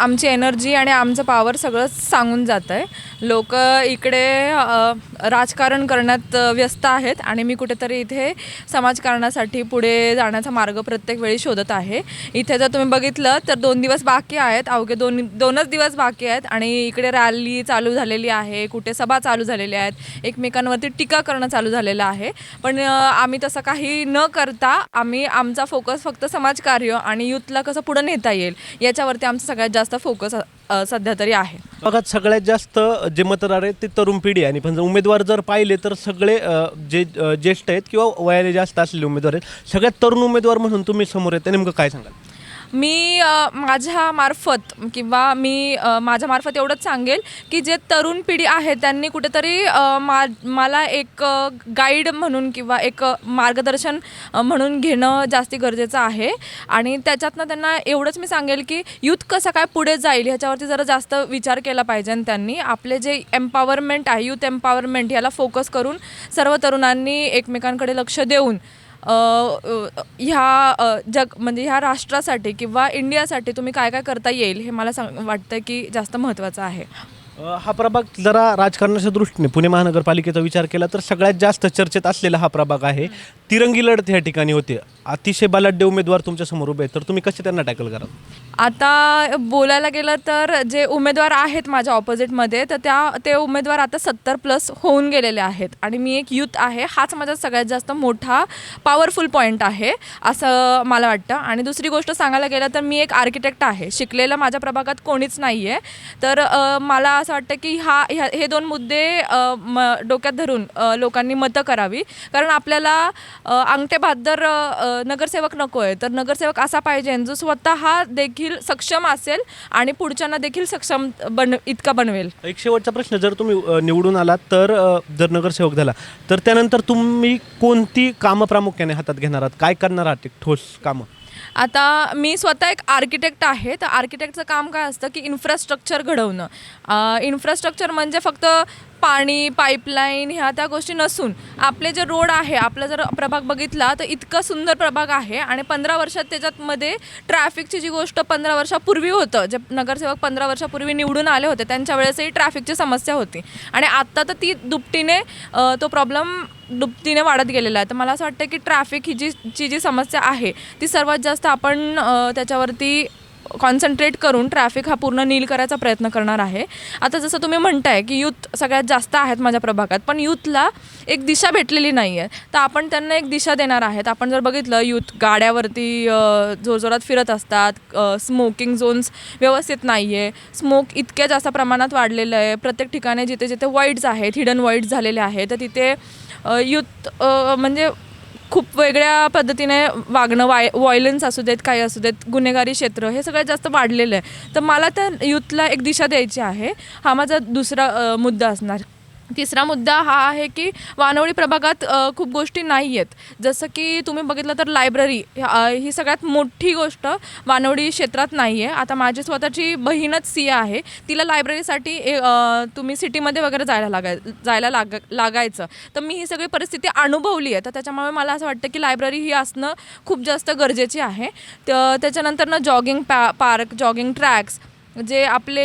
आमची एनर्जी आणि आमचं पॉवर सगळंच सांगून जातं आहे. लोक इकडे राजकारण करण्यात व्यस्त आहेत आणि मी कुठेतरी इथे समाजकारणासाठी पुढे जाण्याचा मार्ग प्रत्येक वेळी शोधत आहे. इथे जर तुम्ही बघितलं तर 2 दिवस बाकी आहेत, अवघे दोनच दिवस बाकी आहेत आणि इकडे रॅली चालू झालेली आहे, कुठे सभा चालू झालेल्या आहेत, एकमेकांवरती टीका करणं चालू झालेलं आहे. पण आम्ही तसं काही न करता आम्ही आमचा फोकस फक्त समाजकार्य आणि यूथला कसं पुढं नेता येईल याच्यावरती आमचा सगळ्यात जास्त फोकस सध्या तरी आहे. बघत सगळ्यात जास्त जे मतदार आहेत ते तरुण पिढी आहे आणि पण उमेदवार जर पाहिले तर सगळे जे ज्येष्ठ आहेत किंवा वयाने जास्त असलेले उमेदवार आहेत, सगळ्यात तरुण उमेदवार म्हणून तुम्ही समोर येते, नेमकं काय सांगाल? मी माझ्यामार्फत किंवा मी माझ्यामार्फत एवढंच सांगेल की जे तरुण पिढी आहे त्यांनी कुठेतरी मला एक गाईड म्हणून किंवा एक मार्गदर्शन म्हणून घेणं जास्ती गरजेचं आहे. आणि त्याच्यातनं त्यांना एवढंच मी सांगेल की यूथ कसं काय पुढे जाईल ह्याच्यावरती जरा जास्त विचार केला पाहिजे आणि त्यांनी आपले जे एम्पॉवरमेंट आहे, यूथ एम्पॉवरमेंट याला फोकस करून सर्व तरुणांनी एकमेकांकडे लक्ष देऊन ह्या राष्ट्रासाठी किंवा इंडियासाठी तुम्ही काय काय करता येईल हे मला वाटतं की जास्त महत्त्वाचं आहे. हा प्रभाग जरा राजकारणाच्या दृष्टीने पुणे महानगरपालिकेचा विचार केला तर सगळ्यात जास्त चर्चेत असलेला हा प्रभाग आहे. तिरंगी लढत या ठिकाणी होते, अतिशय बलाढ्य उमेदवार तुमच्यासमोर उभे आहेत, तर तुम्ही कसे त्यांना टॅकल कराल? आता बोलायला गेलं तर जे उमेदवार आहेत माझ्या ऑपोजिटमध्ये तर ते उमेदवार आता 70+ होऊन गेलेले आहेत आणि मी एक यूथ आहे. हाच माझा सगळ्यात जास्त मोठा पॉवरफुल पॉईंट आहे असं मला वाटतं. आणि दुसरी गोष्ट सांगायला गेलं तर मी एक आर्किटेक्ट आहे, शिकलेलं माझ्या प्रभागात कोणीच नाही आहे. तर मला असं वाटतं की हे 2 मुद्दे डोक्यात धरून लोकांनी मतं करावी. कारण आपल्याला अंगठे बहाद्दर नगरसेवक नको आहे, तर नगरसेवक असा पाहिजे जो स्वतः देखील सक्षम असेल आणि पुढच्यांना देखील सक्षम इतका बनवेल. एक शेवटचा प्रश्न, जर तुम्ही निवडून आलात तर जर नगरसेवक झाला तर त्यानंतर तुम्ही कोणती कामं प्रामुख्याने हातात घेणार आहात, काय करणार आहात ठोस कामं? आता मी स्वतः एक आर्किटेक्ट आहे, तर आर्किटेक्टचं काम काय असतं की इन्फ्रास्ट्रक्चर घडवणं. इन्फ्रास्ट्रक्चर म्हणजे फक्त पाणी, पाईपलाईन ह्या त्या गोष्टी नसून आपले जे रोड आहे, आपला जर प्रभाग बघितला तर इतका सुंदर प्रभाग आहे आणि 15 वर्षात त्याच्यामध्ये ट्रॅफिकची जी गोष्ट 15 वर्षापूर्वी होतं, जे नगरसेवक 15 वर्षापूर्वी निवडून आले होते त्यांच्या वेळेसही ट्रॅफिकची समस्या होती आणि आत्ता तर ती तो प्रॉब्लेम दुपटीने वाढत गेलेला आहे. तर मला असं वाटतं की ट्रॅफिक ही जी समस्या आहे ती सर्वात जास्त आपण त्याच्यावरती कॉन्सन्ट्रेट करून ट्रॅफिक हा पूर्ण नील करायचा प्रयत्न करणार आहे. आता जसं तुम्ही म्हणताय की यूथ सगळ्यात जास्त आहेत माझ्या प्रभागात, पण यूथला एक दिशा भेटलेली नाही आहे, तर आपण त्यांना एक दिशा देणार आहेत. आपण जर बघितलं यूथ गाड्यावरती जोरजोरात फिरत असतात, स्मोकिंग झोन्स व्यवस्थित नाही आहे, स्मोक इतक्या जास्त प्रमाणात वाढलेलं आहे. प्रत्येक ठिकाणी जिथे जिथे वाईड्स आहेत, हिडन वाईड्स झालेले आहेत, तर तिथे यूथ म्हणजे खूप वेगळ्या पद्धतीने वागणं, व्हायलन्स असू देत, काही असू देत, गुन्हेगारी क्षेत्र हे सगळ्यात जास्त वाढलेलं आहे. तर मला त्या यूथला एक दिशा द्यायची आहे. हा माझा दुसरा मुद्दा असणार. तिसरा मुद्दा हा आहे की वानवडी प्रभागात खूप गोष्टी नाही आहेत. जसं की तुम्ही बघितलं तर लायब्ररी ही सगळ्यात मोठी गोष्ट वानवडी क्षेत्रात नाही आहे. आता माझी स्वतःची बहीणच CA आहे, तिला लायब्ररीसाठी तुम्ही सिटीमध्ये वगैरे जायला लागायचं. तर मी ही सगळी परिस्थिती अनुभवली आहे, तर त्याच्यामुळे मला असं वाटतं की लायब्ररी ही असणं खूप जास्त गरजेची आहे. त्याच्यानंतरनं जॉगिंग पार्क, जॉगिंग ट्रॅक्स, जे आपले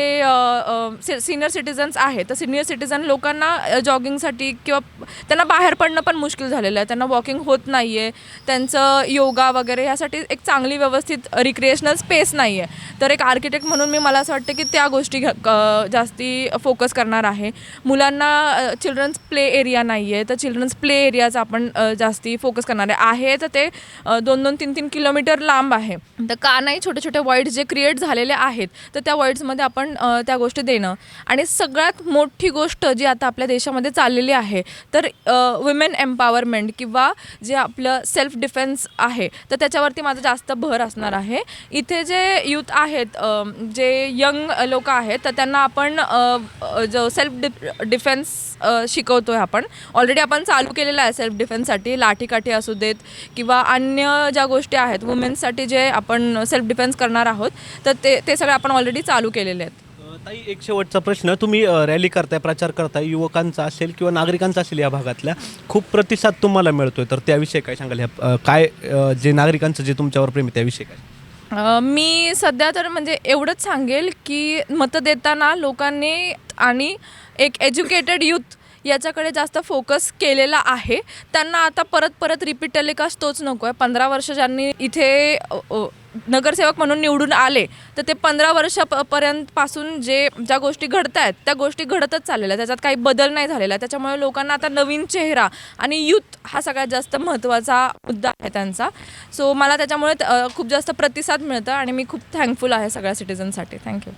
सिनियर सिटिझन्स आहेत, तर सिनियर सिटिझन लोकांना जॉगिंगसाठी किंवा त्यांना बाहेर पडणं पण मुश्किल झालेलं आहे, त्यांना वॉकिंग होत नाही आहे, त्यांचं योगा वगैरे ह्यासाठी एक चांगली व्यवस्थित रिक्रिएशनल स्पेस नाही आहे. तर एक आर्किटेक्ट म्हणून मला असं वाटतं की त्या गोष्टी जास्ती फोकस करणार आहे. मुलांना चिल्ड्रन्स प्ले एरिया नाही आहे, तर चिल्ड्रन्स प्ले एरियाचा आपण जास्ती फोकस करणार आहे. तर ते 2-2, 3-3 किलोमीटर लांब आहे, तर का नाही छोटे छोटे वॉइड्स जे क्रिएट झालेले आहेत तर त्या वर्ड्समध्ये आपण त्या गोष्टी देणं. आणि सगळ्यात मोठी गोष्ट जी आता आपल्या देशामध्ये चाललेली आहे तर वुमेन एम्पॉवरमेंट किंवा जे आपलं सेल्फ डिफेन्स आहे, तर त्याच्यावरती माझा जास्त भर असणार आहे. इथे जे यूथ आहेत, जे यंग लोक आहेत, तर त्यांना आपण जो सेल्फ डिफेन्स शिकवतो आहे. आपण ऑलरेडी आपण चालू केलेलं आहे सेल्फ डिफेन्ससाठी, लाठीकाठी असू देत किंवा अन्य ज्या गोष्टी आहेत वुमेन्ससाठी जे आपण सेल्फ डिफेन्स करणार आहोत, तर ते सगळं आपण ऑलरेडी चालू केलेले आहेत. ताई, एक शेवटचा प्रश्न, तुम्ही रॅली करताय, प्रचार करताय, युवकांचा असेल किंवा नागरिकांचा असेल, या भागातल्या खूप प्रतिसाद तुम्हाला मिळतोय, तर त्याविषयी काय सांगाल? काय जे नागरिकांचं जे तुमच्यावर प्रेम आहे त्याविषयी काय? मी सध्या तर म्हणजे एवढंच सांगेल की मतं देताना लोकांनी आणि एक एज्युकेटेड यूथ याच्याकडे जास्त फोकस केलेला आहे. त्यांना आता परत परत रिपीट टेलिकास्ट तोच नको आहे. 15 वर्ष ज्यांनी इथे नगरसेवक म्हणून निवडून आले तर ते 15 वर्षापर्यंतपासून ज्या गोष्टी घडत आहेत त्या गोष्टी घडतच चाललेल्या, त्याच्यात काही बदल नाही झालेला. त्याच्यामुळे लोकांना आता नवीन चेहरा आणि यूथ हा सगळ्यात जास्त महत्त्वाचा मुद्दा आहे त्यांचा. सो मला त्याच्यामुळे खूप जास्त प्रतिसाद मिळतं आणि मी खूप थँकफुल आहे सगळ्या सिटिझनसाठी. थँक्यू.